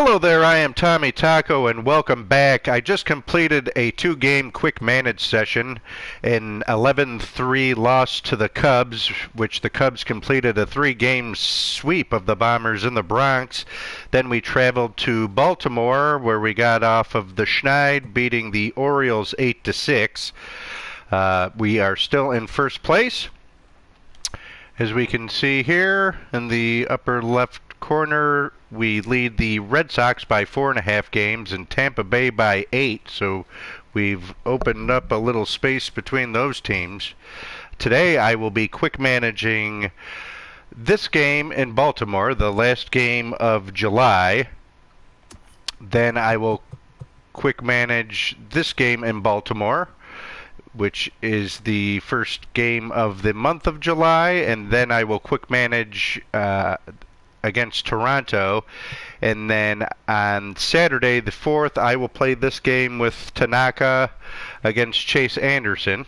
Hello there, I am Tommy Taco, and welcome back. I just completed a two-game quick manage session, an 11-3 loss to the Cubs, which the Cubs completed a three-game sweep of the Bombers in the Bronx. Then we traveled to Baltimore, where we got off of the Schneid, beating the Orioles 8-6. We are still in first place. As we can see here in the upper left corner, we lead the Red Sox by 4.5 games and Tampa Bay by 8, so we've opened up a little space between those teams. Today I will be quick managing this game in Baltimore, the last game of July. Then I will quick manage this game in Baltimore, which is the first game of the month of July, and then I will quick manage against Toronto, and then on Saturday the 4th I will play this game with Tanaka against Chase Anderson.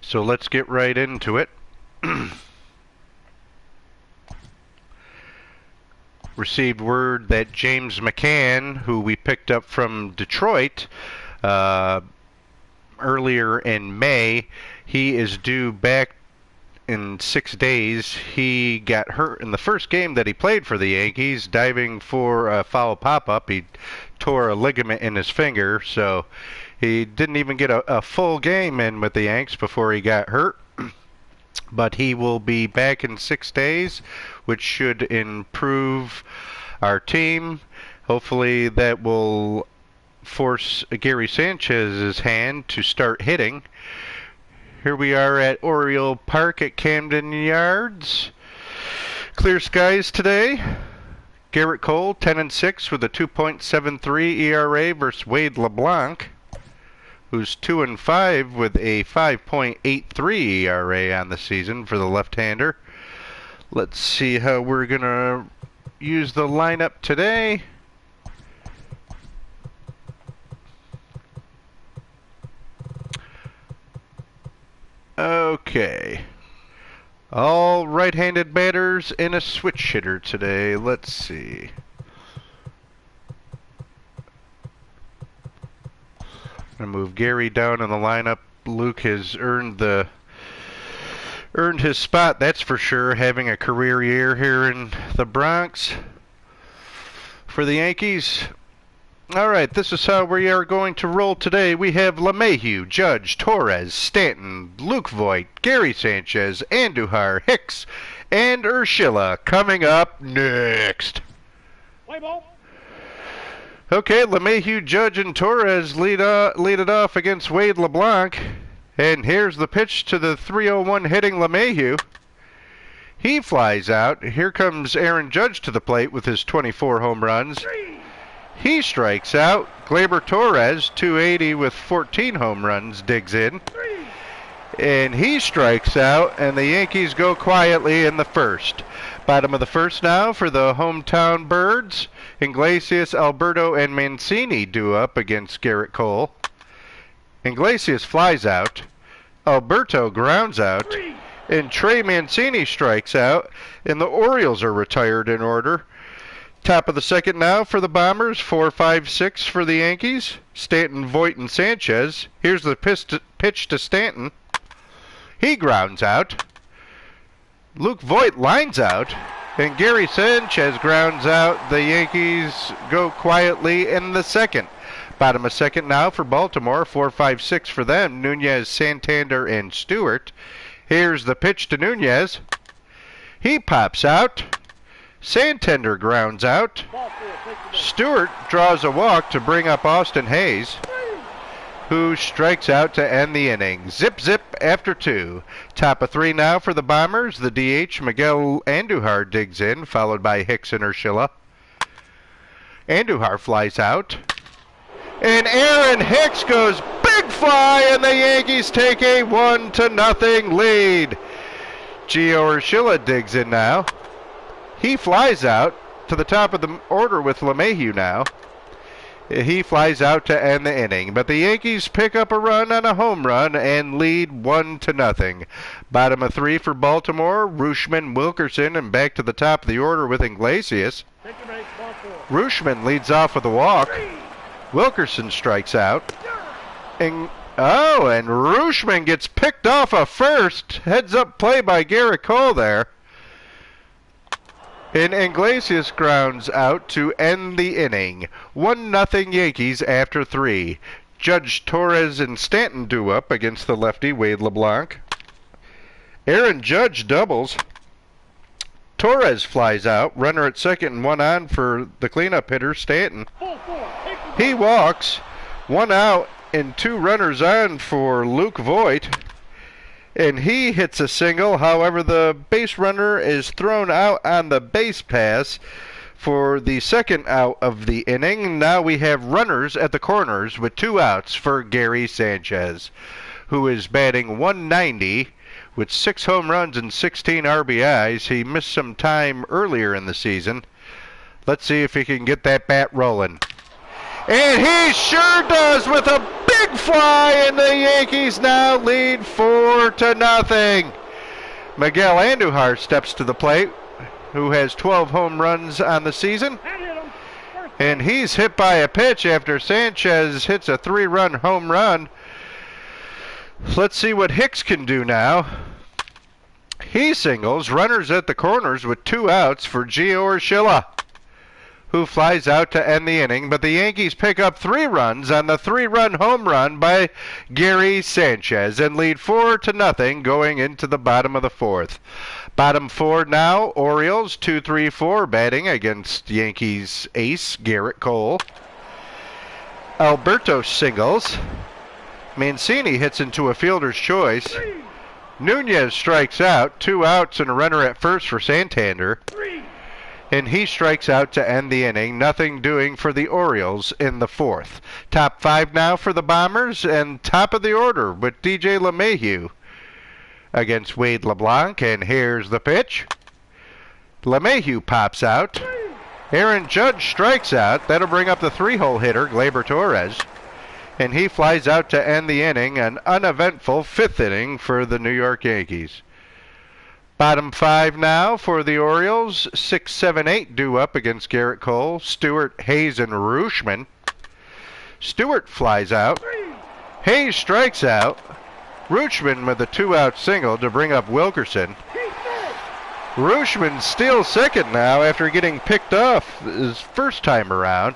So let's get right into it. Received word that James McCann, who we picked up from Detroit earlier in May, he is due back in 6 days. He got hurt in the first game that he played for the Yankees, diving for a foul pop-up. He tore a ligament in his finger, so he didn't even get a full game in with the Yanks before he got hurt. But he will be back in 6 days, which should improve our team. Hopefully that will force Gary Sanchez's hand to start hitting. Here we are at Oriole Park at Camden Yards. Clear skies today. Gerrit Cole, 10-6 with a 2.73 ERA versus Wade LeBlanc, who's 2-5 with a 5.83 ERA on the season for the left-hander. Let's see how we're going to use the lineup today. Okay. All right-handed batters and a switch hitter today. Let's see. I'm going to move Gary down in the lineup. Luke has earned his spot, that's for sure, having a career year here in the Bronx for the Yankees. All right, this is how we are going to roll today. We have LeMahieu, Judge, Torres, Stanton, Luke Voit, Gary Sanchez, Andujar, Hicks, and Urshela coming up next. Play ball. Okay, LeMahieu, Judge, and Torres lead it off against Wade LeBlanc. And here's the pitch to the 3-0-1 hitting LeMahieu. He flies out. Here comes Aaron Judge to the plate with his 24 home runs. He strikes out. Gleyber Torres, 280 with 14 home runs, digs in. And he strikes out, and the Yankees go quietly in the first. Bottom of the first now for the hometown Birds. Iglesias, Alberto, and Mancini due up against Gerrit Cole. Iglesias flies out. Alberto grounds out. And Trey Mancini strikes out. And the Orioles are retired in order. Top of the second now for the Bombers, 4-5-6 for the Yankees. Stanton, Voit, and Sanchez. Here's the pitch to Stanton. He grounds out. Luke Voit lines out. And Gary Sanchez grounds out. The Yankees go quietly in the second. Bottom of second now for Baltimore, 4-5-6 for them. Nunez, Santander, and Stewart. Here's the pitch to Nunez. He pops out. Santander grounds out. Stewart draws a walk to bring up Austin Hayes, who strikes out to end the inning. Zip, zip after 2. Top of 3 now for the Bombers. The DH, Miguel Andujar, digs in, followed by Hicks and Urshela. Andujar flies out. And Aaron Hicks goes big fly, and the Yankees take a 1-0 lead. Gio Urshela digs in now. He flies out to the top of the order with LeMahieu now. He flies out to end the inning. But the Yankees pick up a run on a home run and lead 1-0. Bottom of 3 for Baltimore. Rooshman, Wilkerson, and back to the top of the order with Iglesias. Take your base, ball 4. Rooshman leads off with a walk. Wilkerson strikes out. And Rooshman gets picked off a first. Heads up play by Garrett Cole there. And Iglesias grounds out to end the inning. 1-0 Yankees after 3. Judge Torres and Stanton do up against the lefty Wade LeBlanc. Aaron Judge doubles. Torres flies out. Runner at second and 1 on for the cleanup hitter Stanton. He walks. 1 out and 2 runners on for Luke Voigt. And he hits a single. However, the base runner is thrown out on the base pass for the second out of the inning. Now we have runners at the corners with 2 outs for Gary Sanchez, who is batting .190 with 6 home runs and 16 RBIs. He missed some time earlier in the season. Let's see if he can get that bat rolling. And he sure does with a big fly, and the Yankees now lead 4-0. Miguel Andujar steps to the plate, who has 12 home runs on the season. And he's hit by a pitch after Sanchez hits a 3-run home run. Let's see what Hicks can do now. He singles, runners at the corners with 2 outs for Gio Urshela, who flies out to end the inning, but the Yankees pick up 3 runs on the 3-run home run by Gary Sanchez and lead 4-0 going into the bottom of the 4th. Bottom 4 now, Orioles 2-3-4 batting against Yankees ace Garrett Cole. Alberto singles. Mancini hits into a fielder's choice. Nunez strikes out, 2 outs and a runner at first for Santander. And he strikes out to end the inning. Nothing doing for the Orioles in the 4th. Top 5 now for the Bombers, and top of the order with DJ LeMahieu against Wade LeBlanc. And here's the pitch. LeMahieu pops out. Aaron Judge strikes out. That'll bring up the 3-hole hitter, Gleyber Torres. And he flies out to end the inning, an uneventful 5th inning for the New York Yankees. Bottom 5 now for the Orioles. 6, 7, 8 due up against Garrett Cole, Stewart, Hayes, and Rooshman. Stewart flies out. Hayes strikes out. Rooshman with a 2-out single to bring up Wilkerson. Rooshman steals second now after getting picked off his first time around.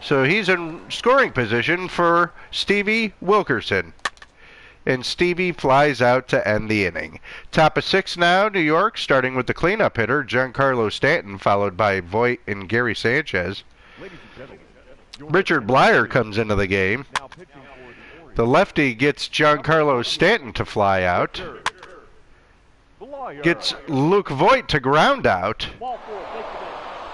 So he's in scoring position for Stevie Wilkerson. And Stevie flies out to end the inning. Top of 6 now, New York, starting with the cleanup hitter, Giancarlo Stanton, followed by Voigt and Gary Sanchez. Richard Blyer comes into the game. The lefty gets Giancarlo Stanton to fly out. Gets Luke Voigt to ground out.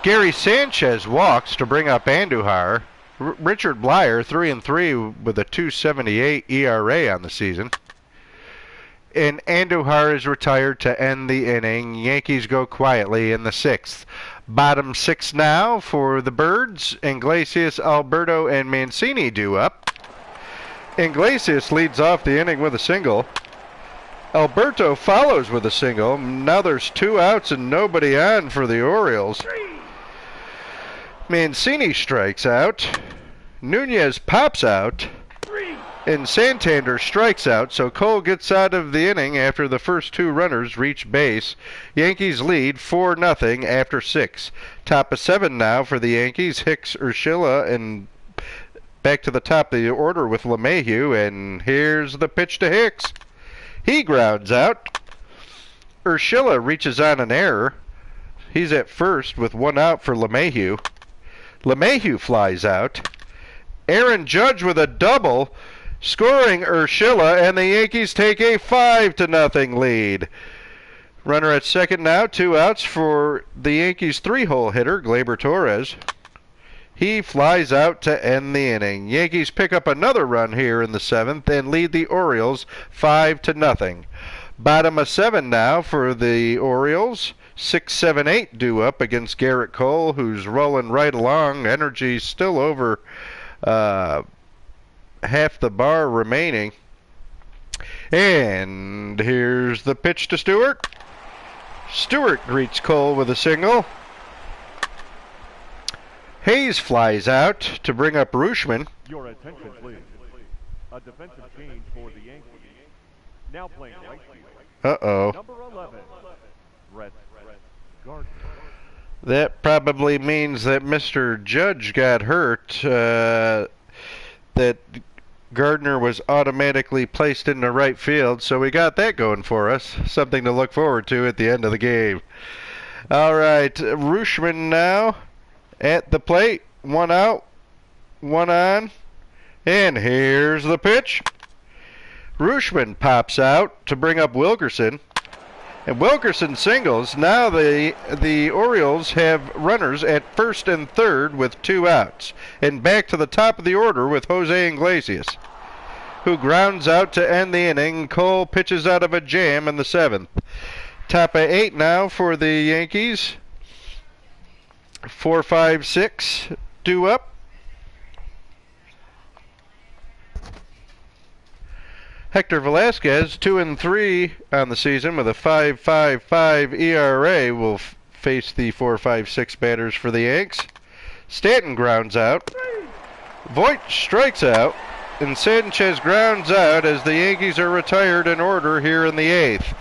Gary Sanchez walks to bring up Andujar. Richard Blyer, 3-3 with a 2.78 ERA on the season. And Andujar is retired to end the inning. Yankees go quietly in the 6th. Bottom 6 now for the Birds. Iglesias, Alberto, and Mancini due up. Iglesias leads off the inning with a single. Alberto follows with a single. Now there's 2 outs and nobody on for the Orioles. Mancini strikes out. Nunez pops out. And Santander strikes out, so Cole gets out of the inning after the first 2 runners reach base. Yankees lead 4-0 after 6. Top of 7 now for the Yankees. Hicks, Urshela, and back to the top of the order with LeMahieu. And here's the pitch to Hicks. He grounds out. Urshela reaches on an error. He's at first with 1 out for LeMahieu. LeMahieu flies out. Aaron Judge with a double, scoring Urshela, and the Yankees take a 5-0 lead. Runner at second now, 2 outs for the Yankees' 3-hole hitter, Gleyber Torres. He flies out to end the inning. Yankees pick up another run here in the 7th and lead the Orioles 5-0. Bottom of 7 now for the Orioles. 6, 7, 8 due up against Garrett Cole, who's rolling right along. Energy still over half the bar remaining. And here's the pitch to Stewart. Stewart greets Cole with a single. Hayes flies out to bring up Rooshman. Your attention, please. A defensive change for the Yankees. Now playing right field. Uh-oh. Number 11, Brett Gardner. That probably means that Mr. Judge got hurt, that Gardner was automatically placed into right field, so we got that going for us. Something to look forward to at the end of the game. All right, Rooshman now at the plate. One out, one on, and here's the pitch. Rooshman pops out to bring up Wilkerson. And Wilkerson singles. Now the Orioles have runners at first and third with 2 outs. And back to the top of the order with Jose Iglesias, who grounds out to end the inning. Cole pitches out of a jam in the 7th. Top of 8 now for the Yankees. 4, 5, 6 due up. Hector Velasquez, 2-3 on the season with a 5.55 ERA, will face the 4-5-6 batters for the Yanks. Stanton grounds out. Voit strikes out, and Sanchez grounds out as the Yankees are retired in order here in the 8th.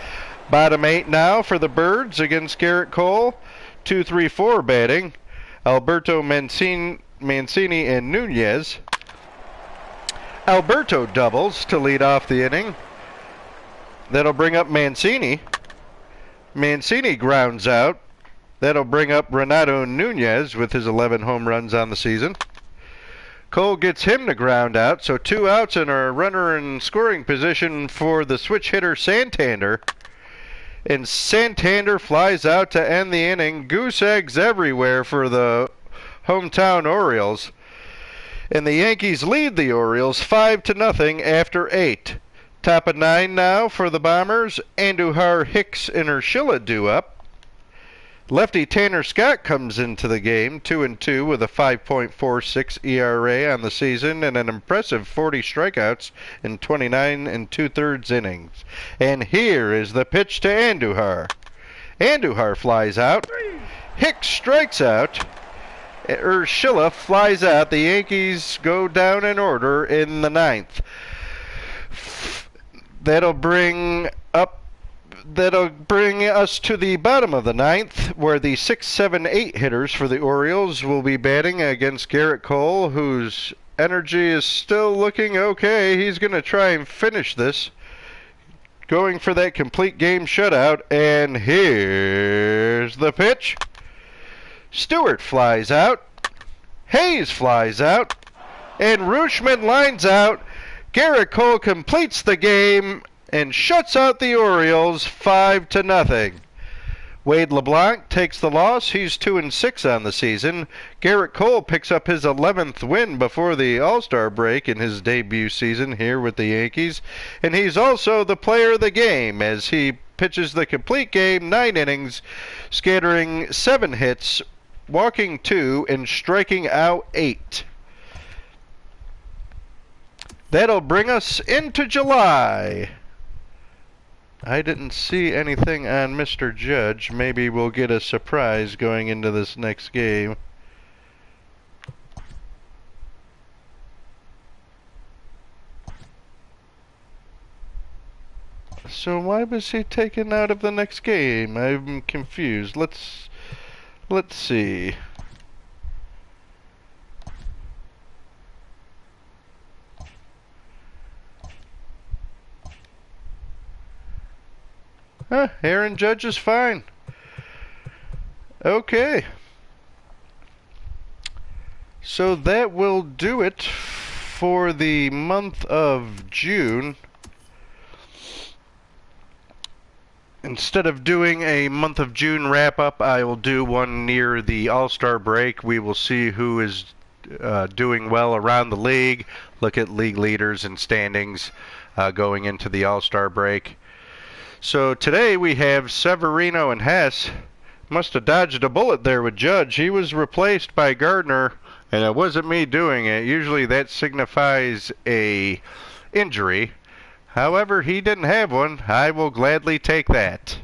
Bottom 8 now for the Birds against Garrett Cole. 2-3-4 batting. Alberto Mancini and Nunez. Alberto doubles to lead off the inning. That'll bring up Mancini. Mancini grounds out. That'll bring up Renato Nunez with his 11 home runs on the season. Cole gets him to ground out, so 2 outs and a runner in scoring position for the switch hitter Santander. And Santander flies out to end the inning. Goose eggs everywhere for the hometown Orioles. And the Yankees lead the Orioles 5-0 after 8. Top of 9 now for the Bombers. Andujar, Hicks, and Urshela due up. Lefty Tanner Scott comes into the game 2-2 with a 5.46 ERA on the season and an impressive 40 strikeouts in 29 2/3 innings. And here is the pitch to Andujar. Andujar flies out. Hicks strikes out. Urshela flies out. The Yankees go down in order in the 9th. That'll bring us to the bottom of the 9th, where the 6, 7, 8 hitters for the Orioles will be batting against Garrett Cole, whose energy is still looking okay. He's going to try and finish this, going for that complete game shutout. And here's the pitch. Stewart flies out. Hayes flies out. And Rooshman lines out. Garrett Cole completes the game and shuts out the Orioles 5-0. Wade LeBlanc takes the loss. He's 2-6 on the season. Garrett Cole picks up his 11th win before the All-Star break in his debut season here with the Yankees. And he's also the player of the game as he pitches the complete game, 9 innings, scattering 7 hits, walking 2, and striking out 8. That'll bring us into July. I didn't see anything on Mr. Judge. Maybe we'll get a surprise going into this next game. So why was he taken out of the next game? I'm confused. Let's see. Aaron Judge is fine. Okay. So that will do it for the month of June. Instead of doing a month of June wrap-up, I will do one near the All-Star break. We will see who is doing well around the league, look at league leaders and standings going into the All-Star break. So today we have Severino and Hess. Must have dodged a bullet there with Judge. He was replaced by Gardner, and it wasn't me doing it. Usually that signifies a injury. However, he didn't have one. I will gladly take that.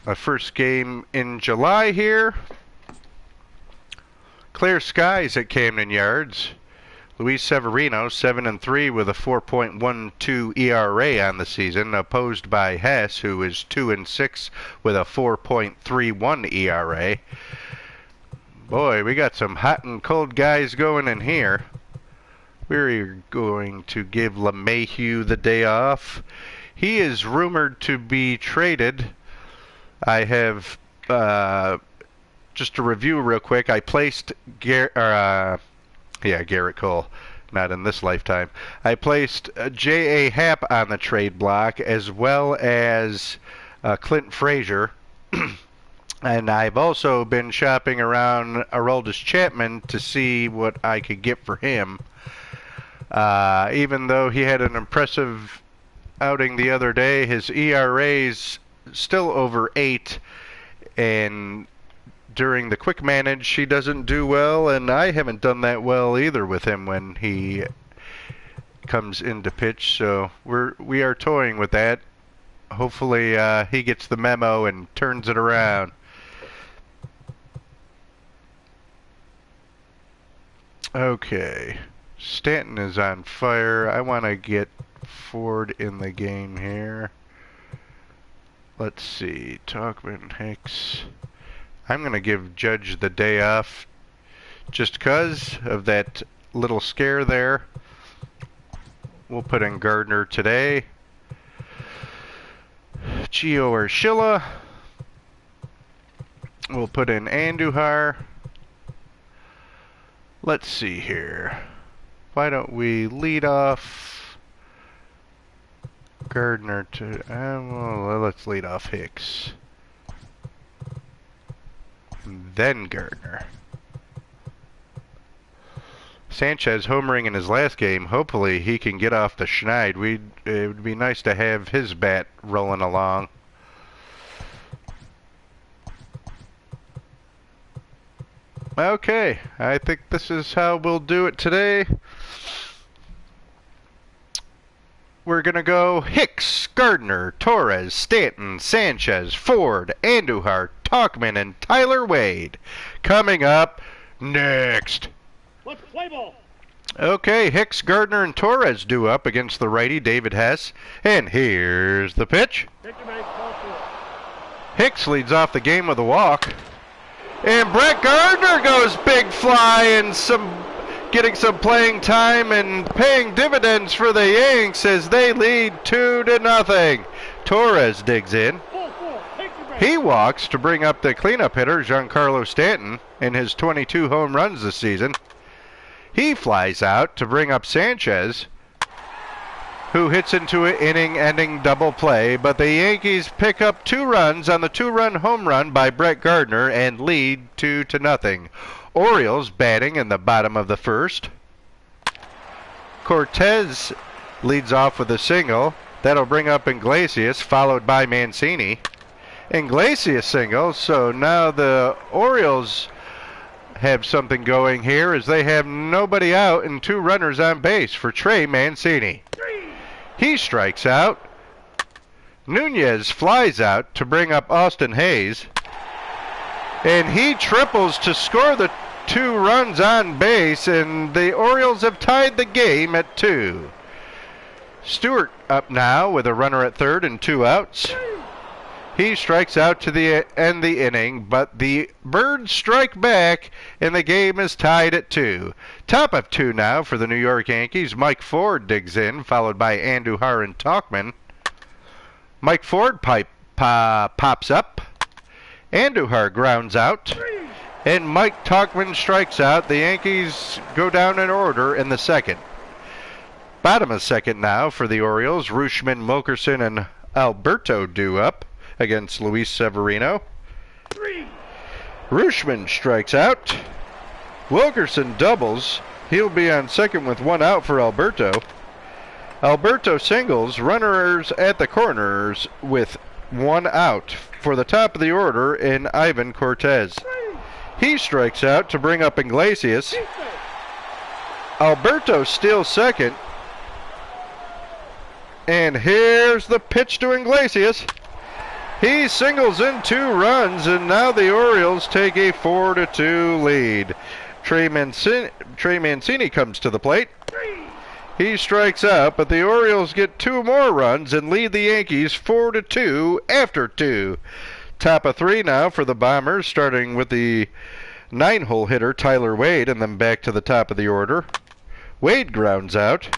A first game in July here. clear skies at Camden Yards. Luis Severino, 7-3 with a 4.12 ERA on the season, opposed by Hess, who is 2-6 with a 4.31 ERA. Boy, we got some hot and cold guys going in here. We're going to give LeMahieu the day off. He is rumored to be traded. I have, just to review real quick, I placed Garrett Cole, not in this lifetime. I placed J.A. Happ on the trade block, as well as Clint Frazier. And I've also been shopping around Aroldis Chapman to see what I could get for him. Even though he had an impressive outing the other day, his ERA's still over 8, and during the quick manage he doesn't do well, and I haven't done that well either with him when he comes into pitch, so we are toying with that. Hopefully he gets the memo and turns it around. Okay, Stanton is on fire. I want to get Ford in the game here. Let's see, Talkman, Hicks. I'm going to give Judge the day off just because of that little scare there. We'll put in Gardner today. Gio Urshela. We'll put in Andujar. Let's see here. Why don't we lead off Gardner to... well, let's lead off Hicks. Then Gardner. Sanchez homering in his last game. Hopefully he can get off the schneid. It would be nice to have his bat rolling along. Okay, I think this is how we'll do it today. We're going to go Hicks, Gardner, Torres, Stanton, Sanchez, Ford, Andujar, Talkman, and Tyler Wade. Coming up next. Let's play ball. Okay, Hicks, Gardner, and Torres due up against the righty David Hess. And here's the pitch. Hicks leads off the game with a walk. And Brett Gardner goes big fly and getting some playing time and paying dividends for the Yanks as they lead 2-0. Torres digs in. He walks to bring up the cleanup hitter, Giancarlo Stanton, in his 22 home runs this season. He flies out to bring up Sanchez, who hits into an inning-ending double play, but the Yankees pick up 2 runs on the 2-run home run by Brett Gardner and lead 2-0. Orioles batting in the bottom of the first. Cortez leads off with a single. That'll bring up Iglesias, followed by Mancini. Iglesias single, so now the Orioles have something going here as they have nobody out and 2 runners on base for Trey Mancini. He strikes out. Nunez flies out to bring up Austin Hayes. And he triples to score the 2 runs on base, and the Orioles have tied the game at 2. Stewart up now with a runner at third and 2 outs. He strikes out to end the inning, but the Birds strike back, and the game is tied at 2. Top of 2 now for the New York Yankees. Mike Ford digs in, followed by Andujar and Talkman. Mike Ford pops up. Andujar grounds out, and Mike Talkman strikes out. The Yankees go down in order in the second. Bottom of second now for the Orioles. Rutschman, Wilkerson, and Alberto due up against Luis Severino. Rutschman strikes out. Wilkerson doubles. He'll be on second with 1 out for Alberto. Alberto singles, runners at the corners with 1 out for the top of the order in Ivan Cortez. He strikes out to bring up Iglesias. Alberto steals second. And here's the pitch to Iglesias. He singles in 2 runs, and now the Orioles take a 4-2 lead. Trey Mancini comes to the plate. He strikes out, but the Orioles get 2 more runs and lead the Yankees 4-2 after 2. Top of 3 now for the Bombers, starting with the 9-hole hitter Tyler Wade, and then back to the top of the order. Wade grounds out.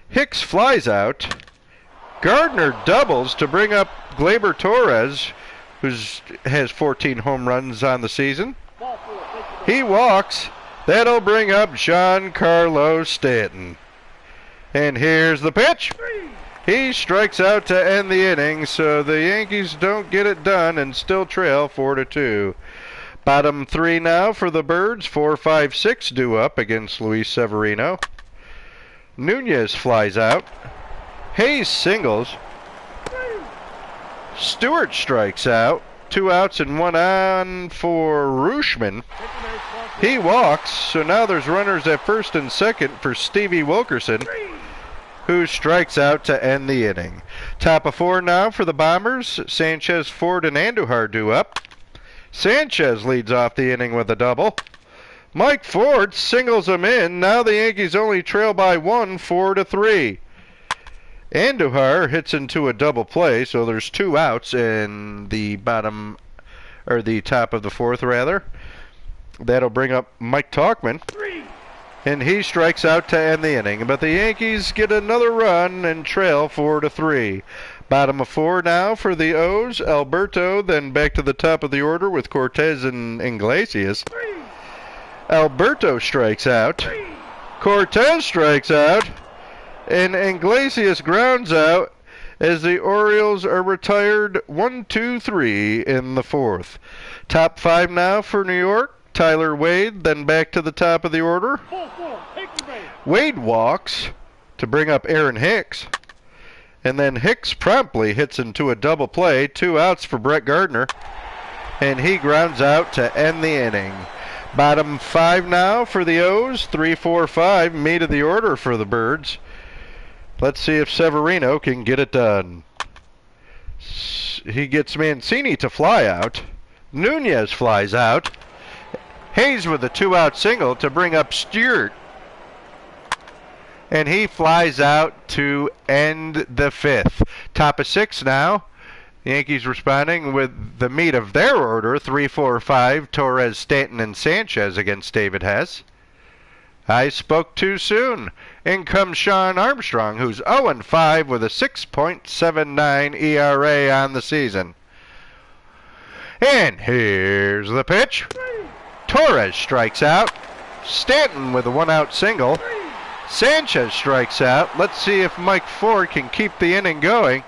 Hicks flies out. Gardner doubles to bring up Gleyber Torres, who has 14 home runs on the season. He walks. That'll bring up Giancarlo Stanton. And here's the pitch. He strikes out to end the inning, so the Yankees don't get it done and still trail 4-2. Bottom 3 now for the Birds. 4, 5, 6 due up against Luis Severino. Nunez flies out. Hayes singles. Stewart strikes out. 2 outs and 1 on for Rutschman. He walks, so now there's runners at first and second for Stevie Wilkerson, who strikes out to end the inning. Top of 4 now for the Bombers. Sanchez, Ford, and Andujar due up. Sanchez leads off the inning with a double. Mike Ford singles him in. Now the Yankees only trail by 1, 4-3. Andujar hits into a double play, so there's 2 outs in the bottom, or the top of the 4th rather. That'll bring up Mike Tauchman, and he strikes out to end the inning. But the Yankees get another run and trail 4-3. Bottom of 4 now for the O's. Alberto, then back to the top of the order with Cortez and Iglesias. Alberto strikes out. Cortez strikes out. And Iglesias grounds out as the Orioles are retired 1-2-3 in the 4th. Top 5 now for New York. Tyler Wade, then back to the top of the order. Wade walks to bring up Aaron Hicks. And then Hicks promptly hits into a double play. 2 outs for Brett Gardner. And he grounds out to end the inning. Bottom 5 now for the O's. 3, 4, 5, meat of the order for the Birds. Let's see if Severino can get it done. He gets Mancini to fly out. Nunez flies out. Hayes with a 2-out single to bring up Stewart. And he flies out to end the 5th. Top of 6 now. The Yankees responding with the meat of their order. 3, 4, 5, Torres, Stanton, and Sanchez against David Hess. I spoke too soon. In comes Sean Armstrong, who's 0-5 with a 6.79 ERA on the season. And here's the pitch. Torres strikes out. Stanton with a 1-out single. Sanchez strikes out. Let's see if Mike Ford can keep the inning going.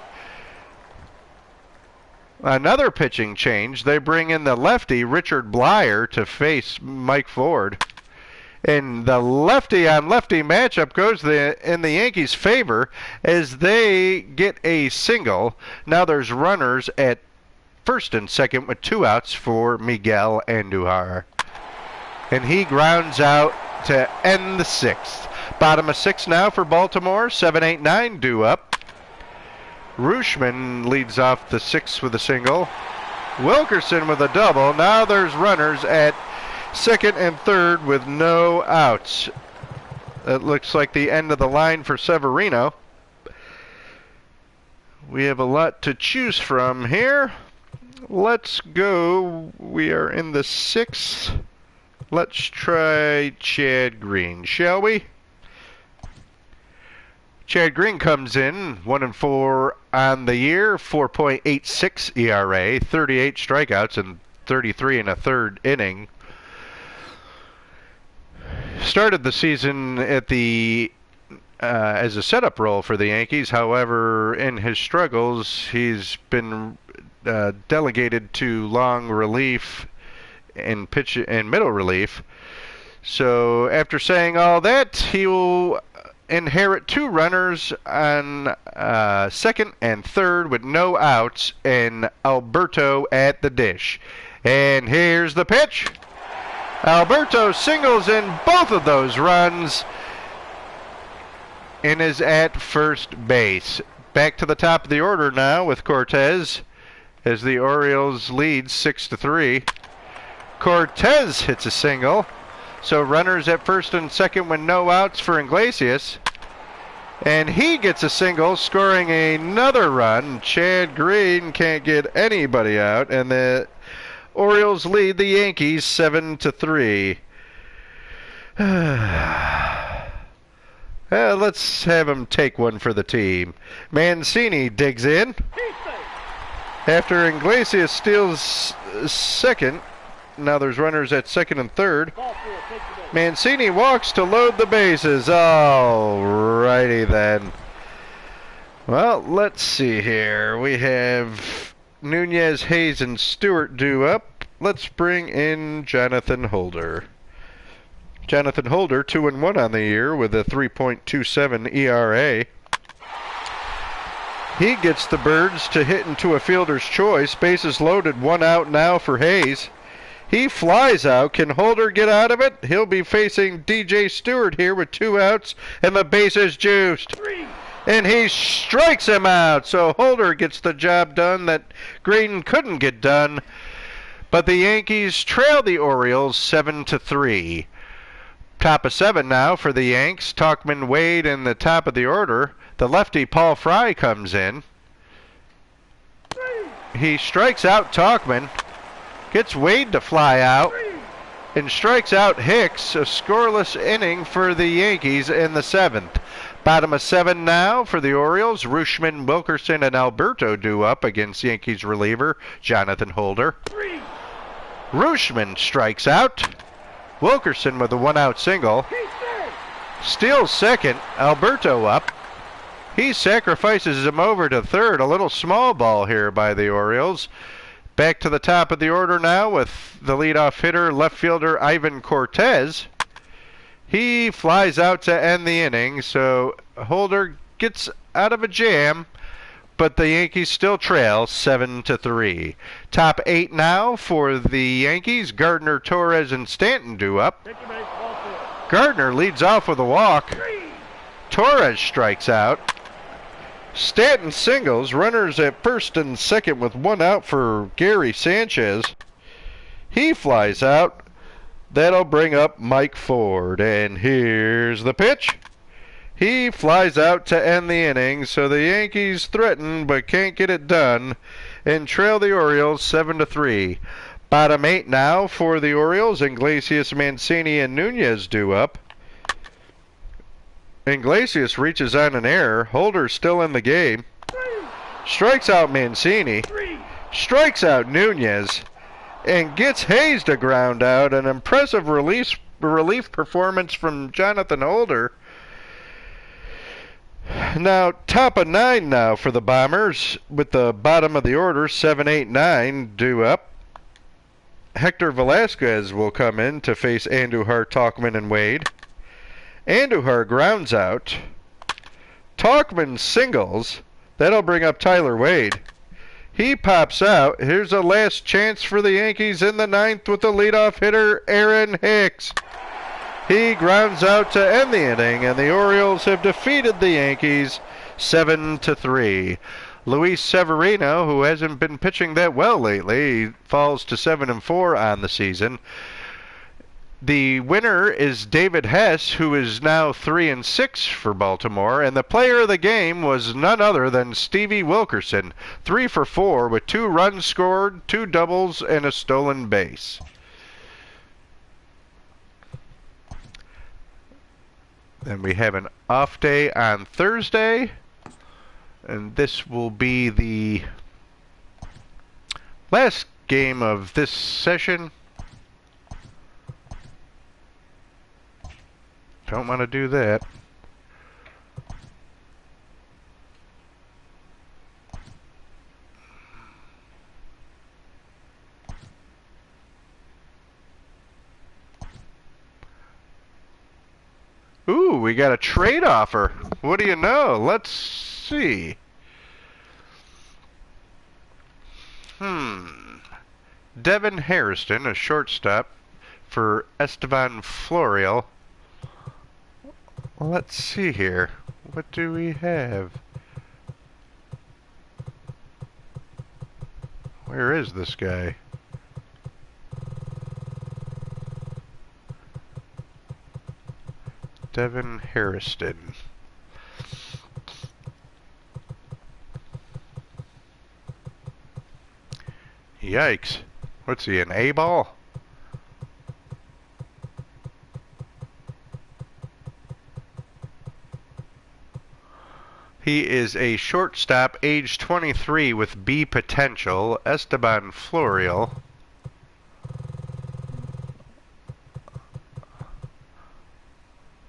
Another pitching change. They bring in the lefty, Richard Blyer, to face Mike Ford. And the lefty-on-lefty matchup goes in the Yankees' favor as they get a single. Now there's runners at first and second with 2 outs for Miguel Andujar. And he grounds out to end the 6th. Bottom of 6 now for Baltimore. 7, 8, 9 due up. Rutschman leads off the 6th with a single. Wilkerson with a double. Now there's runners at second and third with no outs. It looks like the end of the line for Severino. We have a lot to choose from here. Let's go. We are in the 6th. Let's try Chad Green, shall we? Chad Green comes in 1-4 on the year, 4.86 ERA, 38 strikeouts, and 33 in a third inning. Started the season at the as a setup role for the Yankees. However, in his struggles, he's been delegated to long relief and pitch and middle relief. So after saying all that, he will inherit 2 runners on second and third with no outs, and Alberto at the dish. And here's the pitch. Alberto singles in both of those runs and is at first base. Back to the top of the order now with Cortez as the Orioles lead 6-3. Cortez hits a single. So runners at first and second with no outs for Iglesias. And he gets a single, scoring another run. Chad Green can't get anybody out, and the Orioles lead the Yankees 7-3. Let's have him take one for the team. Mancini digs in. After Iglesias steals second, now there's runners at second and third. Mancini walks to load the bases. Alrighty then. Well, let's see here. We have Nunez, Hayes, and Stewart due up. Let's bring in Jonathan Holder. Jonathan Holder, 2-1 on the year with a 3.27 ERA. He gets the Birds to hit into a fielder's choice. Bases loaded, 1 out now for Hayes. He flies out. Can Holder get out of it? He'll be facing DJ Stewart here with 2 outs, and the base is juiced. And he strikes him out. So Holder gets the job done that Green couldn't get done. But the Yankees trail the Orioles 7-3. Top of 7 now for the Yanks. Tauchman, Wade in the top of the order. The lefty Paul Fry comes in. He strikes out Tauchman. Gets Wade to fly out. And strikes out Hicks. A scoreless inning for the Yankees in the 7th. Bottom of 7 now for the Orioles. Rutschman, Wilkerson, and Alberto due up against Yankees reliever Jonathan Holder. Rutschman strikes out. Wilkerson with a 1-out single. Steals second. Alberto up. He sacrifices him over to third. A little small ball here by the Orioles. Back to the top of the order now with the leadoff hitter, left fielder Ivan Cortez. He flies out to end the inning, so Holder gets out of a jam, but the Yankees still trail 7-3. Top 8 now for the Yankees. Gardner, Torres, and Stanton due up. Gardner leads off with a walk. Torres strikes out. Stanton singles. Runners at first and second with 1 out for Gary Sanchez. He flies out. That'll bring up Mike Ford. And here's the pitch. He flies out to end the inning, so the Yankees threaten but can't get it done and trail the Orioles 7-3. Bottom 8 now for the Orioles. Iglesias, Mancini, and Nunez due up. Iglesias reaches on an error. Holder's still in the game. Strikes out Mancini. Strikes out Nunez. And gets Hayes to ground out. An impressive relief performance from Jonathan Holder. Now, top of 9 now for the Bombers, with the bottom of the order, 7, 8, 9 due up. Hector Velasquez will come in to face Andujar, Tauchman, and Wade. Andujar grounds out. Tauchman singles. That'll bring up Tyler Wade. He pops out. Here's a last chance for the Yankees in the 9th with the leadoff hitter, Aaron Hicks. He grounds out to end the inning, and the Orioles have defeated the Yankees 7-3. Luis Severino, who hasn't been pitching that well lately, falls to 7-4 on the season. The winner is David Hess, who is now 3-6 for Baltimore, and the player of the game was none other than Stevie Wilkerson, 3 for 4 with 2 runs scored, 2 doubles, and a stolen base. Then we have an off day on Thursday, and this will be the last game of this session. Don't want to do that. Ooh, we got a trade offer. What do you know? Let's see. Devin Hairston, a shortstop, for Esteban Florial. Let's see here. What do we have? Where is this guy? Devin Harrison. Yikes. What's he, an A-ball? He is a shortstop, age 23, with B potential. Esteban Florial.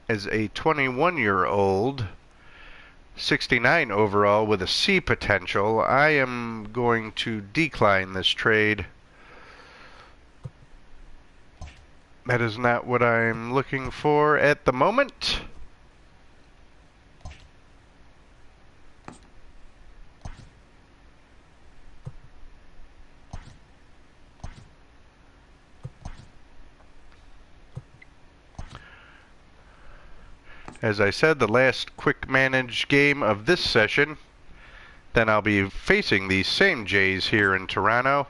Is a 21-year-old, 69 overall with a C potential. I am going to decline this trade. That is not what I'm looking for at the moment. As I said, the last quick manage game of this session. Then I'll be facing these same Jays here in Toronto.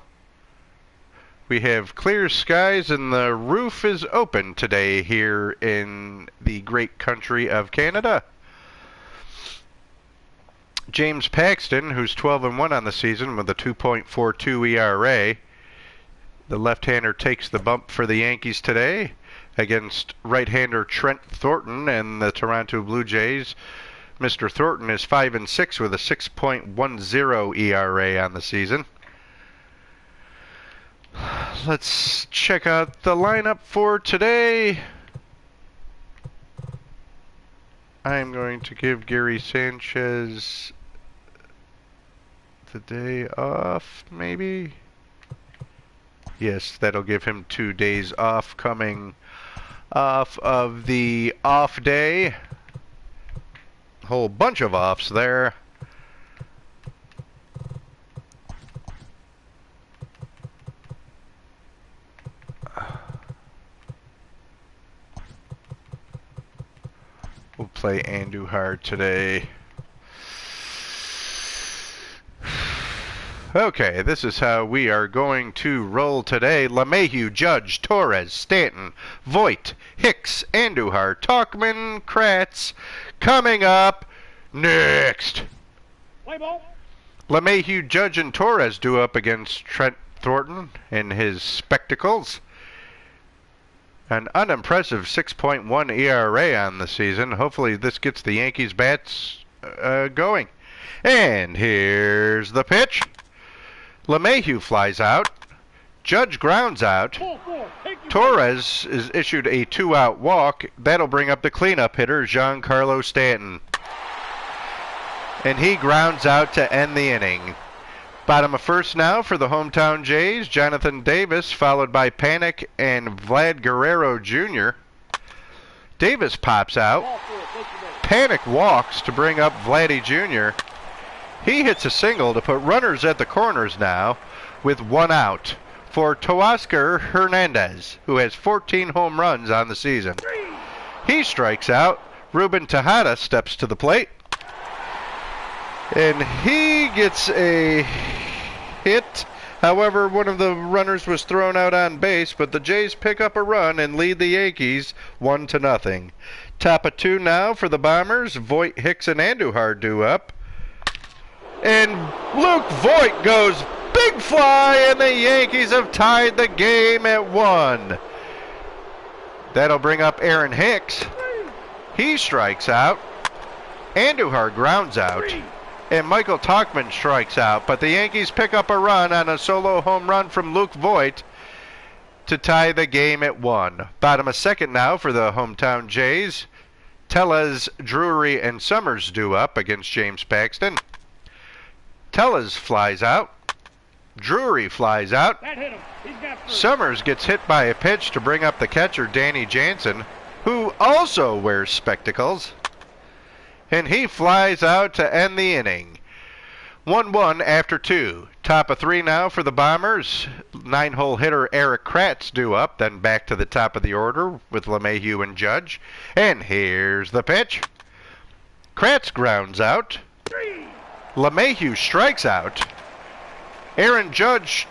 We have clear skies and the roof is open today here in the great country of Canada. James Paxton, who's 12-1 on the season with a 2.42 ERA. The left-hander takes the bump for the Yankees today against right-hander Trent Thornton and the Toronto Blue Jays. Mr. Thornton is 5-6 with a 6.10 ERA on the season. Let's check out the lineup for today. I'm going to give Gary Sanchez the day off, maybe? Yes, that'll give him 2 days off coming off of the off day. Whole bunch of offs there. We'll play Andujar today. Okay, this is how we are going to roll today. LeMahieu, Judge, Torres, Stanton, Voit, Hicks, Andujar, Tauchman, Kratz. Coming up next. Play ball. LeMahieu, Judge, and Torres do up against Trent Thornton in his spectacles. An unimpressive 6.1 ERA on the season. Hopefully this gets the Yankees bats going. And here's the pitch. LeMahieu flies out. Judge grounds out. Torres is issued a 2-out walk. That'll bring up the cleanup hitter, Giancarlo Stanton. And he grounds out to end the inning. Bottom of first now for the hometown Jays. Jonathan Davis, followed by Panik and Vlad Guerrero Jr. Davis pops out. Panik walks to bring up Vladdy Jr. He hits a single to put runners at the corners now with 1 out for Teoscar Hernandez, who has 14 home runs on the season. He strikes out. Ruben Tejada steps to the plate. And he gets a hit. However, one of the runners was thrown out on base, but the Jays pick up a run and lead the Yankees 1-0. Top of 2 now for the Bombers. Voit, Hicks, and Andujar do up. And Luke Voit goes big fly, and the Yankees have tied the game at 1. That'll bring up Aaron Hicks. He strikes out. Andujar grounds out. And Michael Tauchman strikes out. But the Yankees pick up a run on a solo home run from Luke Voit to tie the game at 1. Bottom of second now for the hometown Jays. Tellez, Drury, and Summers do up against James Paxton. Tellez flies out. Drury flies out. That hit him. He's got 3. Summers gets hit by a pitch to bring up the catcher, Danny Jansen, who also wears spectacles. And he flies out to end the inning. 1-1 after 2. Top of 3 now for the Bombers. 9-hole hitter Eric Kratz due up, then back to the top of the order with LeMahieu and Judge. And here's the pitch. Kratz grounds out. LeMahieu strikes out. Aaron Judge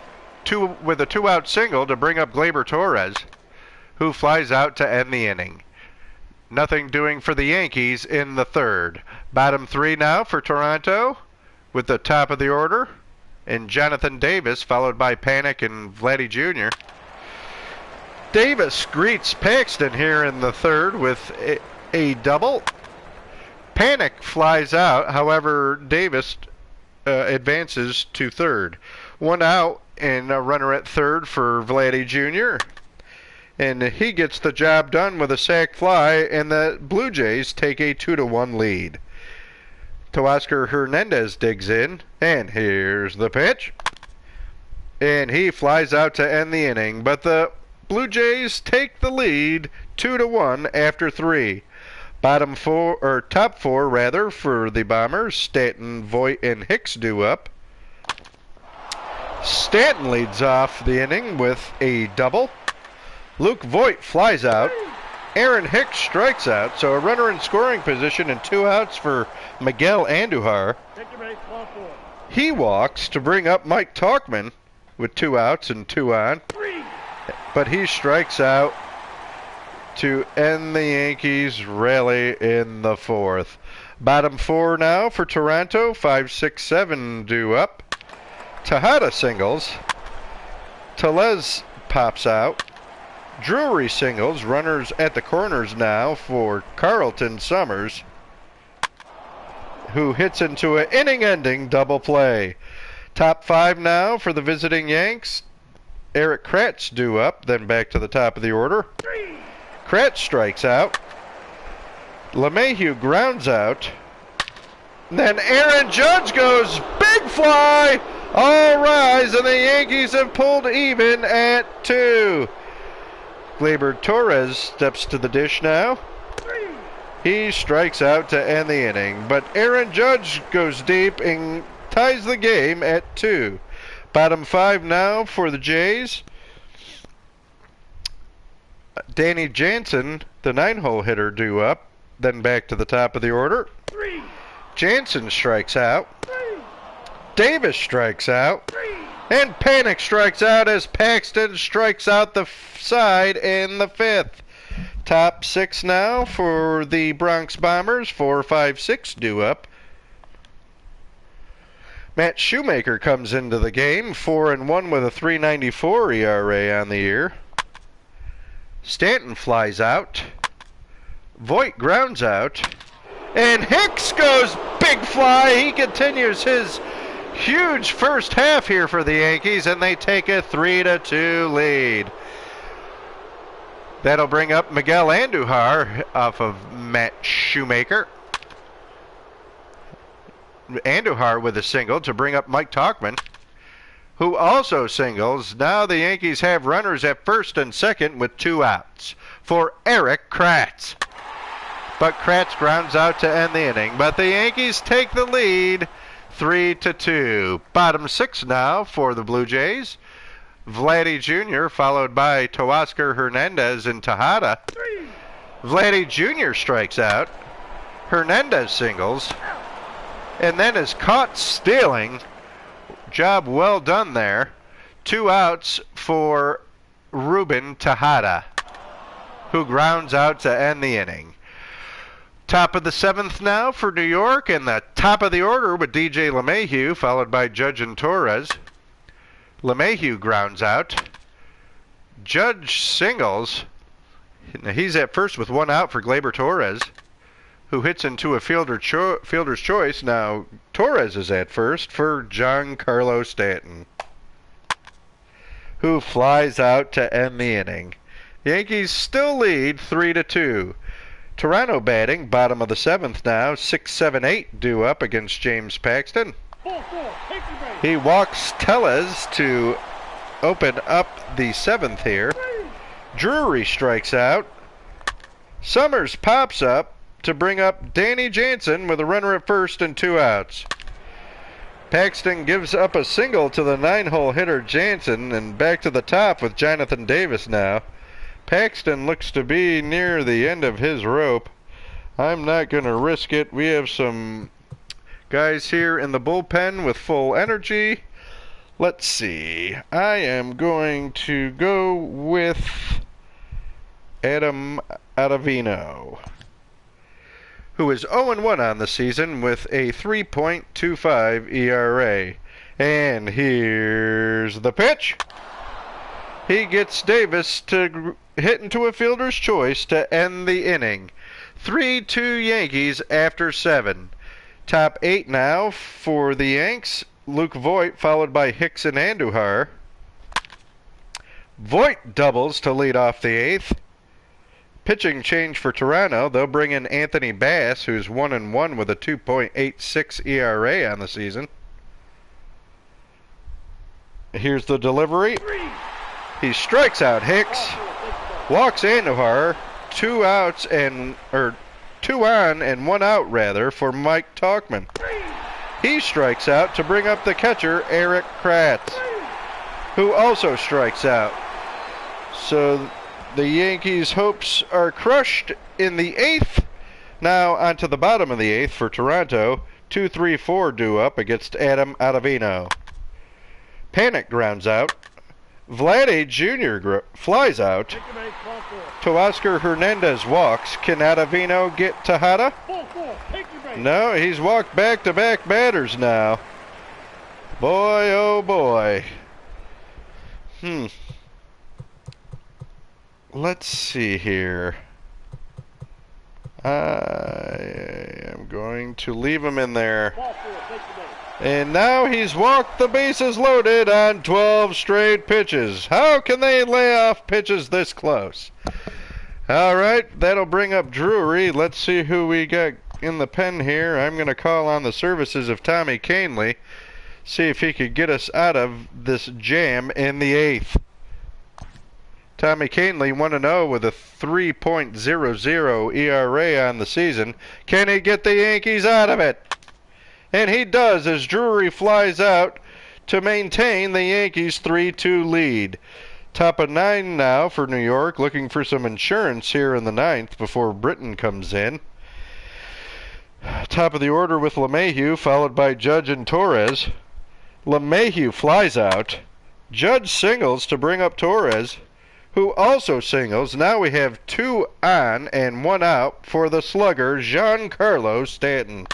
with a 2-out single to bring up Gleyber Torres, who flies out to end the inning. Nothing doing for the Yankees in the third. Bottom three now for Toronto with the top of the order. And Jonathan Davis, followed by Panik and Vladdy Jr. Davis greets Paxton here in the third with a double. Panik flies out, however, Davis advances to third. One out and a runner at third for Vladdy Jr. And he gets the job done with a sac fly, and the Blue Jays take a 2-1 lead. Teoscar Hernandez digs in, and here's the pitch. And he flies out to end the inning, but the Blue Jays take the lead 2-1 after 3. Top four rather for the Bombers. Stanton, Voit, and Hicks due up. Stanton leads off the inning with a double. Luke Voit flies out. Aaron Hicks strikes out, so a runner in scoring position and 2 outs for Miguel Andujar. He walks to bring up Mike Tauchman with 2 outs and 2 on. But he strikes out to end the Yankees' rally in the fourth. Bottom four now for Toronto. 5, 6, 7 due up. Tejada singles. Tellez pops out. Drury singles. Runners at the corners now for Carlton Summers, who hits into an inning-ending double play. Top 5 now for the visiting Yanks. Eric Kratz due up, then back to the top of the order. Kratz strikes out. LeMahieu grounds out. Then Aaron Judge goes big fly. All rise, and the Yankees have pulled even at 2. Gleyber Torres steps to the dish now. He strikes out to end the inning, but Aaron Judge goes deep and ties the game at 2. Bottom 5 now for the Jays. Danny Jansen, the 9-hole hitter, due up, then back to the top of the order. Jansen strikes out. Davis strikes out. And Panik strikes out as Paxton strikes out the side in the 5th. Top 6 now for the Bronx Bombers. 4, 5, 6 due up. Matt Shoemaker comes into the game. 4-1 with a 3.94 ERA on the year. Stanton flies out. Voit grounds out. And Hicks goes big fly. He continues his huge first half here for the Yankees, and they take a 3-2 lead. That'll bring up Miguel Andujar off of Matt Shoemaker. Andujar with a single to bring up Mike Tauchman, who also singles. Now the Yankees have runners at first and second with 2 outs for Eric Kratz. But Kratz grounds out to end the inning. But the Yankees take the lead 3-2. Bottom 6 now for the Blue Jays. Vladdy Jr. followed by Teoscar Hernandez and Tejada. Vladdy Jr. strikes out. Hernandez singles. And then is caught stealing. Job well done there. 2 outs for Ruben Tejada, who grounds out to end the inning. Top of the 7th now for New York, and the top of the order with DJ LeMahieu, followed by Judge and Torres. LeMahieu grounds out. Judge singles. He's at first with 1 out for Gleyber Torres, who hits into a fielder's choice. Now Torres is at first for Giancarlo Stanton, who flies out to end the inning. Yankees still lead 3-2. Toronto batting, bottom of the 7th now. 6, 7, 8 due up against James Paxton. He walks Tellez to open up the 7th here. Drury strikes out. Summers pops up to bring up Danny Jansen with a runner at first and 2 outs. Paxton gives up a single to the 9-hole hitter Jansen, and back to the top with Jonathan Davis now. Paxton looks to be near the end of his rope. I'm not going to risk it. We have some guys here in the bullpen with full energy. Let's see. I am going to go with Adam Ottavino. who is 0-1 on the season with a 3.25 ERA. And here's the pitch. He gets Davis to hit into a fielder's choice to end the inning. 3-2 Yankees after 7. Top 8 now for the Yanks. Luke Voit followed by Hicks and Andujar. Voit doubles to lead off the 8th. Pitching change for Toronto. They'll bring in Anthony Bass, who's 1-1 with a 2.86 ERA on the season. Here's the delivery. He strikes out Hicks, walks Andujar, 2 on and 1 out rather for Mike Tauchman. He strikes out to bring up the catcher Eric Kratz, who also strikes out. So the Yankees' hopes are crushed in the 8th. Now onto the bottom of the 8th for Toronto. 2-3-4 due up against Adam Ottavino. Panic grounds out. Vladdy Jr. flies out. Teoscar Hernandez walks. Can Ottavino get Tejada? No, he's walked back-to-back batters now. Boy, oh boy. Let's see here. I am going to leave him in there. And now he's walked the bases loaded on 12 straight pitches. How can they lay off pitches this close? All right, that'll bring up Drury. Let's see who we got in the pen here. I'm going to call on the services of Tommy Canley. See if he could get us out of this jam in the 8th. Tommy Canley 1-0 with a 3.00 ERA on the season. Can he get the Yankees out of it? And he does as Drury flies out to maintain the Yankees' 3-2 lead. Top of 9 now for New York, looking for some insurance here in the 9th before Britton comes in. Top of the order with LeMahieu, followed by Judge and Torres. LeMahieu flies out. Judge singles to bring up Torres, who also singles. Now we have 2 on and 1 out for the slugger Giancarlo Stanton,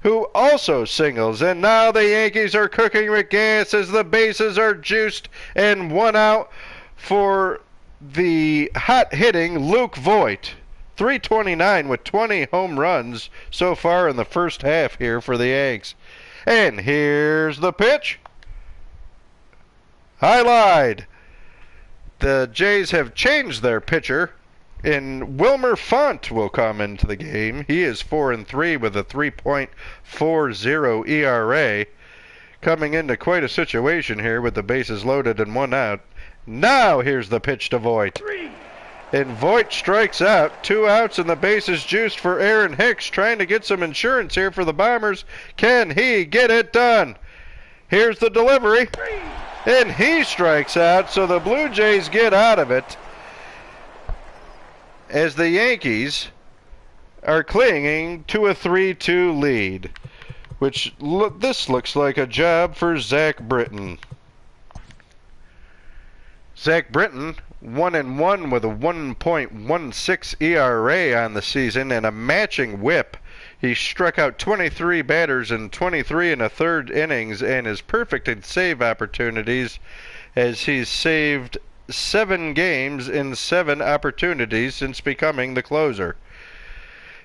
who also singles. And now the Yankees are cooking with gas as the bases are juiced, and 1 out for the hot-hitting Luke Voit. 329 with 20 home runs so far in the first half here for the Yanks. And here's the pitch. I lied. The Jays have changed their pitcher, and Wilmer Font will come into the game. He is 4-3 with a 3.40 ERA. Coming into quite a situation here with the bases loaded and 1 out. Now here's the pitch to Voit. And Voit strikes out. 2 outs and the bases juiced for Aaron Hicks, trying to get some insurance here for the Bombers. Can he get it done? Here's the delivery. And he strikes out, so the Blue Jays get out of it, as the Yankees are clinging to a 3-2 lead, which this looks like a job for Zach Britton. Zach Britton, 1-1 with a 1.16 ERA on the season and a matching whip. He struck out 23 batters in 23 1/3 innings and is perfect in save opportunities, as he's saved 7 games in 7 opportunities since becoming the closer.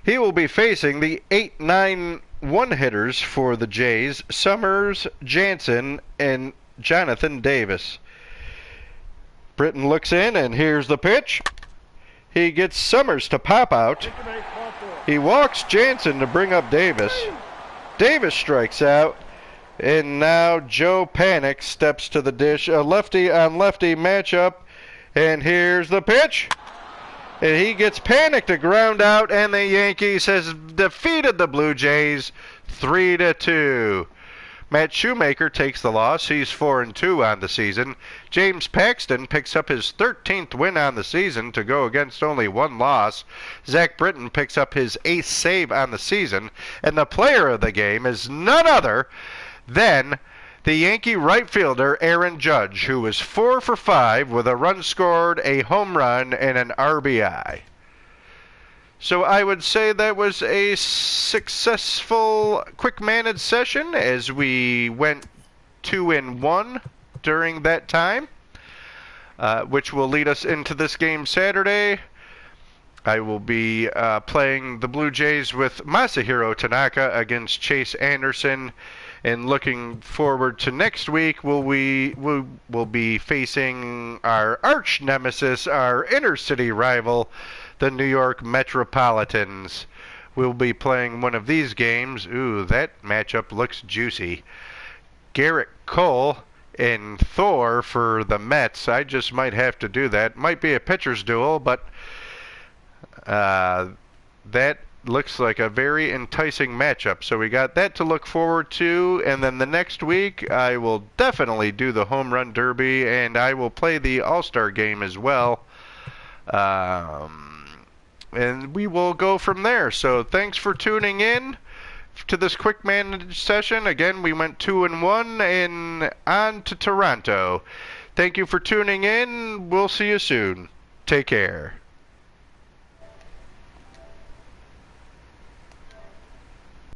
He will be facing the 8-9-1 hitters for the Jays, Summers, Jansen, and Jonathan Davis. Britton looks in, and here's the pitch. He gets Summers to pop out. He walks Jansen to bring up Davis. Davis strikes out, and now Joe Panik steps to the dish. A lefty-on-lefty matchup, and here's the pitch. And he gets Panik to ground out, and the Yankees has defeated the Blue Jays 3-2. Matt Shoemaker takes the loss. He's 4-2 on the season. James Paxton picks up his 13th win on the season to go against only 1 loss. Zach Britton picks up his 8th save on the season. And the player of the game is none other than the Yankee right fielder Aaron Judge, who was 4 for 5 with a run scored, a home run, and an RBI. So I would say that was a successful quick managed session as we went 2-1 during that time, which will lead us into this game Saturday. I will be playing the Blue Jays with Masahiro Tanaka against Chase Anderson, and looking forward to next week, we will be facing our arch nemesis, our inner city rival, the New York Metropolitans. We'll be playing one of these games. Ooh, that matchup looks juicy. Garrett Cole and Thor for the Mets. I just might have to do that. Might be a pitcher's duel, but that looks like a very enticing matchup. So we got that to look forward to, and then the next week I will definitely do the Home Run Derby, and I will play the All-Star Game as well. And we will go from there. So thanks for tuning in to this quick managed session. Again, we went 2-1 and on to Toronto. Thank you for tuning in. We'll see you soon. Take care.